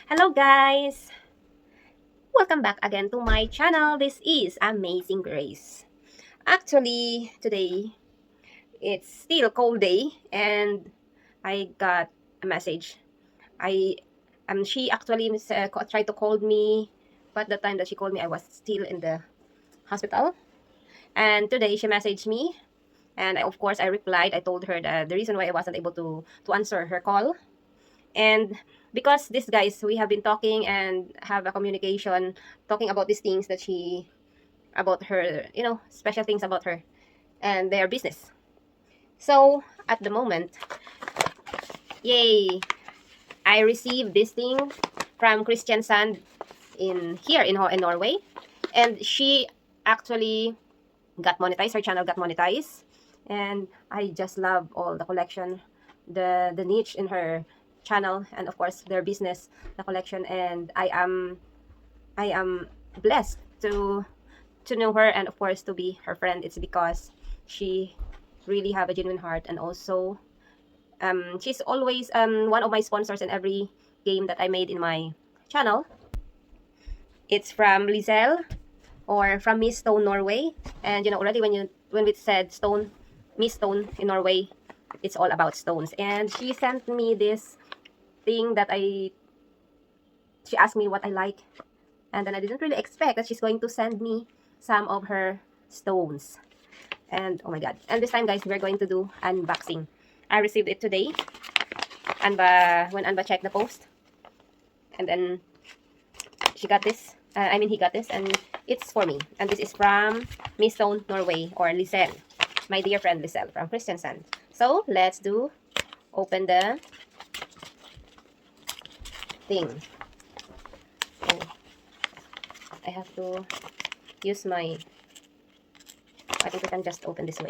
Hello guys! Welcome back again to my channel. This is Amazing Grace. Actually, today it's still a cold day and I got a message. I She actually tried to call me, but the time that she called me I was still in the hospital. And today she messaged me and of course I replied. I told her the reason why I wasn't able to answer her call. And because these guys, we have been talking and have a communication, talking about these things that she, about her, special things about her and their business. So at the moment, yay, I received this thing from Christian Sand in here in Norway, and she actually got monetized. Her channel got monetized, and I just love all the collection, the niche in her channel, and of course their business, the collection. And I am blessed to know her, and of course to be her friend. It's because she really have a genuine heart, and also she's always one of my sponsors in every game that I made in my channel. It's from Lizelle or from Miss Stone Norway. And already when we said Stone, Miss Stone in Norway, it's all about stones. And she sent me this thing that she asked me what I like, and then I didn't really expect that she's going to send me some of her stones. And oh my god. And this time guys, we're going to do unboxing. I received it today. When Anba checked the post, and then she got this. He got this, and it's for me. And this is from Miss Stone Norway, or Lisel, my dear friend Lisel from Christiansand. So let's open the thing. Oh, I have to use my. I think we can just open this way.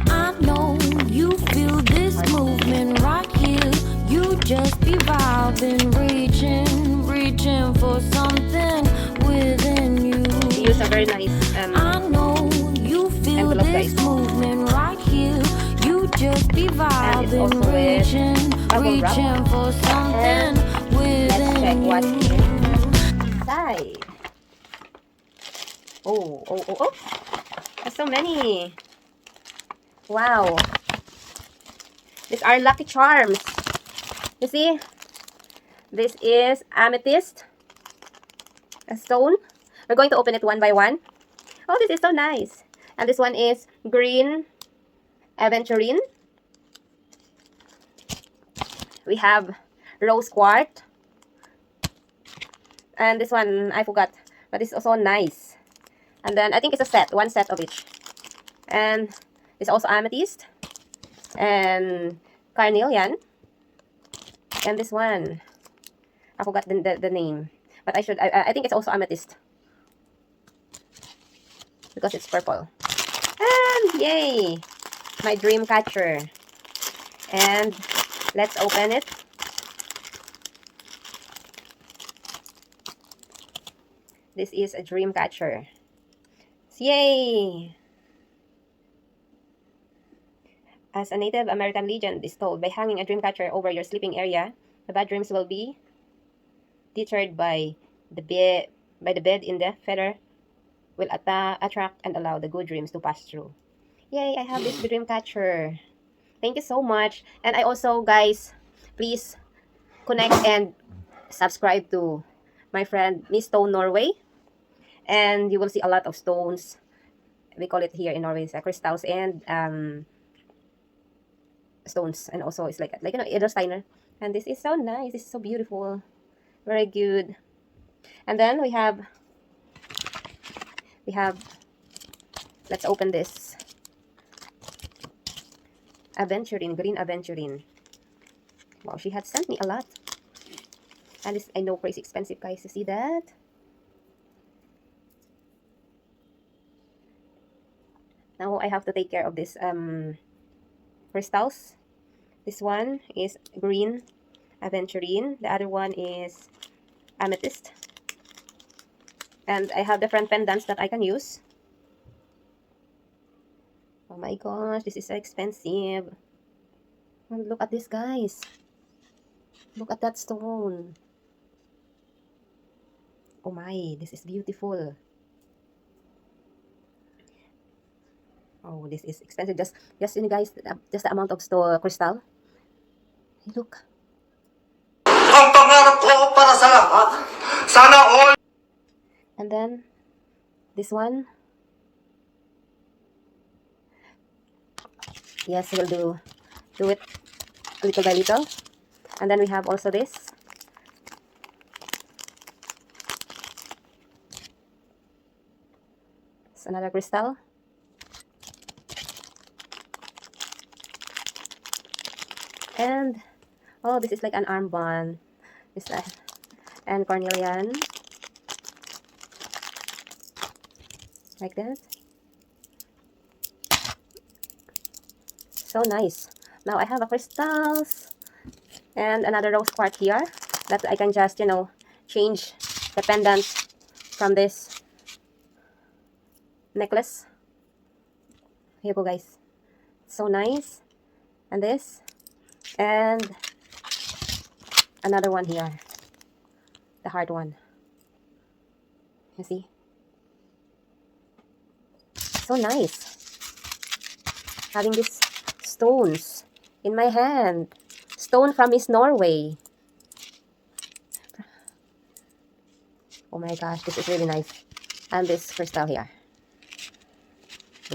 I know you feel this movement right here. You just be vibing, reaching for something within you. She used a very nice I know you feel envelope, this guys. movement right here. You just be vibing, reaching for something within let's check you. what's inside. Oh. There's so many. Wow. These are lucky charms. You see? This is amethyst. A stone. We're going to open it one by one. Oh, this is so nice. And this one is green aventurine. We have rose quartz. And this one, I forgot. But it's also nice. And then, I think it's a set. One set of each. And it's also amethyst. And carnelian. And this one, I forgot the name. But I think it's also amethyst. Because it's purple. And yay! My dream catcher. And let's open it. This is a dream catcher. Yay! As a Native American legend is told, by hanging a dream catcher over your sleeping area, the bad dreams will be deterred by the bed in the feather will attract and allow the good dreams to pass through. Yay, I have this dream catcher. Thank you so much. And I also, guys, please connect and subscribe to my friend Miss Stone Norway. And you will see a lot of stones. We call it here in Norway crystals and stones. And also it's like Edelsteiner. And this is so nice. This is so beautiful. Very good. And then we have let's open this aventurine, green aventurine. Wow, she had sent me a lot. And this, I know, crazy expensive, guys. You see that? Now I have to take care of this crystals. This one is green aventurine. The other one is amethyst. And I have different pendants that I can use. Oh my gosh, this is so expensive. And look at this, guys. Look at that stone. Oh my, this is beautiful. Oh, this is expensive. Just you guys, just the amount of crystal. Hey, look. Ang pangarap ko para sa lahat, sana all. And then, this one. Yes, we'll do it little by little. And then we have also this. It's another crystal. And, oh, this is like an armband. This and cornelian. Like that. So nice. Now I have a crystals and another rose quartz here that I can just, you know, change the pendant from this necklace. Here you go, guys. So nice. And this. And another one here. The hard one. You see? So nice. Having these stones in my hand. Stone from Miss Norway. Oh my gosh, this is really nice. And this crystal here.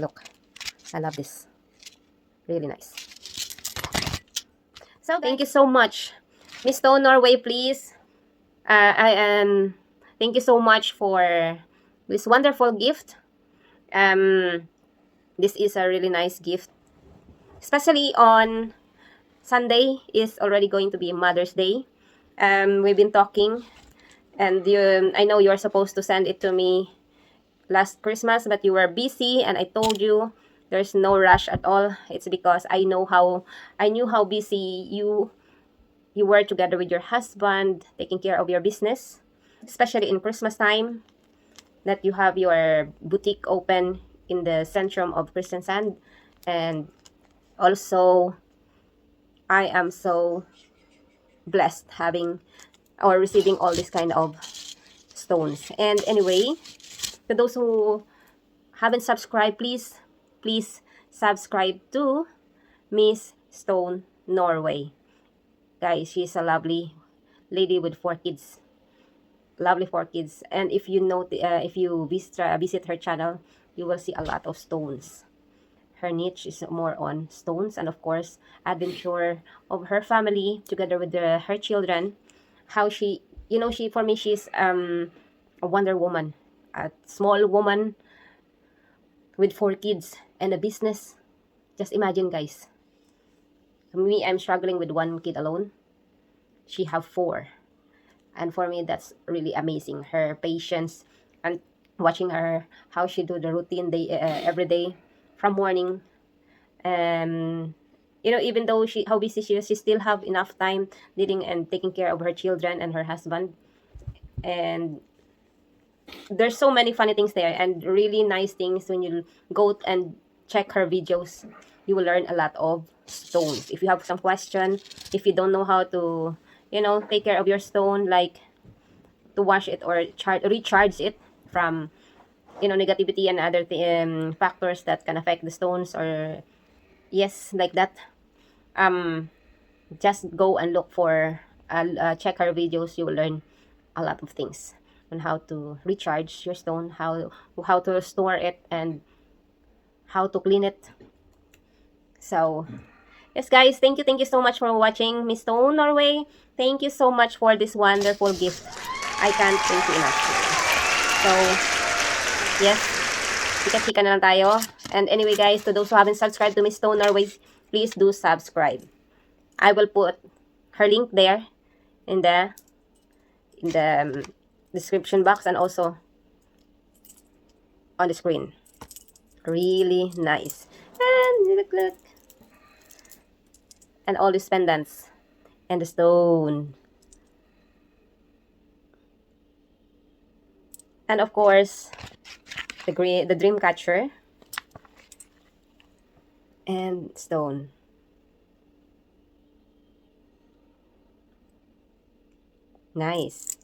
Look. I love this. Really nice. So thank you so much. Miss Stone Norway, please. Thank you so much for this wonderful gift. This is a really nice gift. Especially on Sunday is already going to be Mother's Day. We've been talking, and I know you're supposed to send it to me last Christmas, but you were busy, and I told you there's no rush at all. It's because I knew how busy you were together with your husband, taking care of your business, especially in Christmas time, that you have your boutique open in the centrum of Christian Sand. And also, I am so blessed having or receiving all this kind of stones. And anyway, to those who haven't subscribed, please subscribe to Miss Stone Norway. Guys, she's a lovely lady with 4 kids. Lovely 4 kids. And if you if you visit her channel, you will see a lot of stones. Her niche is more on stones, and of course, adventure of her family together with her children. How she, for me, she's a Wonder Woman, a small woman with 4 kids and a business. Just imagine, guys. Me, I'm struggling with 1 kid alone. She have 4. And for me, that's really amazing. Her patience and watching her, how she do the routine every day from morning. Even though how busy she is, she still have enough time dealing and taking care of her children and her husband. And there's so many funny things there and really nice things. When you go and check her videos, you will learn a lot of stones. If you have some question, if you don't know how to, take care of your stone, like to wash it or recharge it from, negativity and other factors that can affect the stones, or yes, like that, just go and look for check her videos. You will learn a lot of things on how to recharge your stone, how to store it, and how to clean it. So yes, guys, thank you so much for watching Miss Stone Norway. Thank you so much for this wonderful gift. I can't thank you enough. So yes, chika-chika na lang tayo. And anyway, guys, to those who haven't subscribed to Miss Stone Norway, please do subscribe. I will put her link there in the description box and also on the screen. Really nice. And look. And all these pendants and the stone. And of course, the dream catcher and stone. Nice.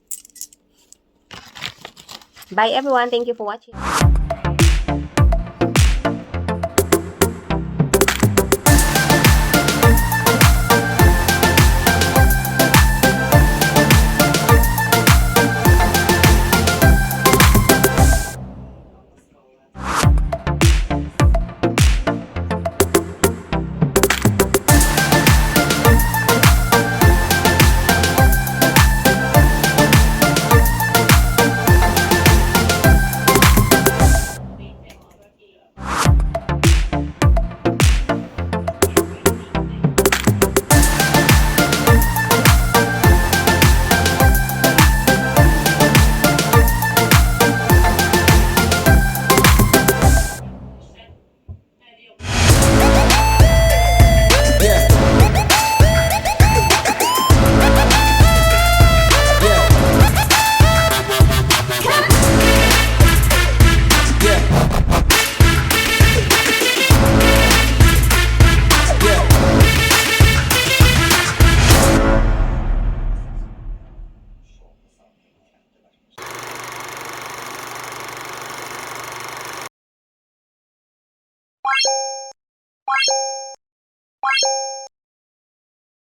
Bye everyone. Thank you for watching.